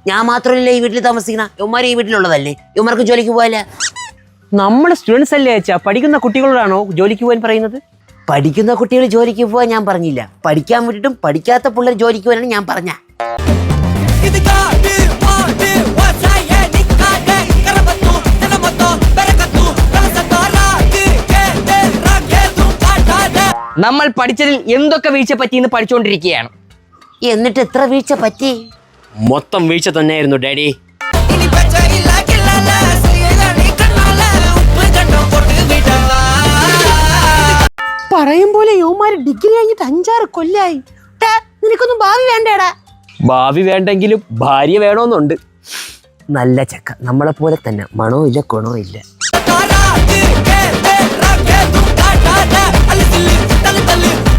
ഞാൻ മാത്രമല്ലേ ഈ വീട്ടിൽ താമസിക്കണ, ഇവന്മാർ ഈ വീട്ടിലുള്ളതല്ലേ, ഇവന്മാർക്ക് ജോലിക്ക് പോയല്ലേ? നമ്മൾ സ്റ്റുഡൻസ് അല്ലേ അച്ഛാ? പഠിക്കുന്ന കുട്ടികളോടാണോ ജോലിക്ക് പോകാൻ പറയുന്നത്? പഠിക്കുന്ന കുട്ടികൾ ജോലിക്ക് പോകാൻ ഞാൻ പറഞ്ഞില്ല, പഠിക്കാൻ വിട്ടിട്ടും പഠിക്കാത്ത പിള്ളേർ ജോലിക്ക് പോകാനാണ് ഞാൻ പറഞ്ഞ. നമ്മൾ പഠിച്ചതിൽ എന്തൊക്കെ വീഴ്ച പറ്റിയെന്ന് പഠിച്ചുകൊണ്ടിരിക്കുകയാണ്. എന്നിട്ട് എത്ര വീഴ്ച പറ്റി? മൊത്തം വീഴ്ച തന്നെയായിരുന്നു ഡാഡി. പറയും പോലെ യുവമാര് ഡിഗ്രി കഴിഞ്ഞിട്ട് 5-6 കൊല്ലായി. നിനക്കൊന്നും ഭാവി വേണ്ടേടാ? ഭാവി വേണ്ടെങ്കിലും ഭാര്യ വേണമെന്നുണ്ട്. നല്ല ചക്ക, നമ്മളെ പോലെ തന്നെ, മണവും ഇല്ല ഗുണവും ഇല്ല. Tali tali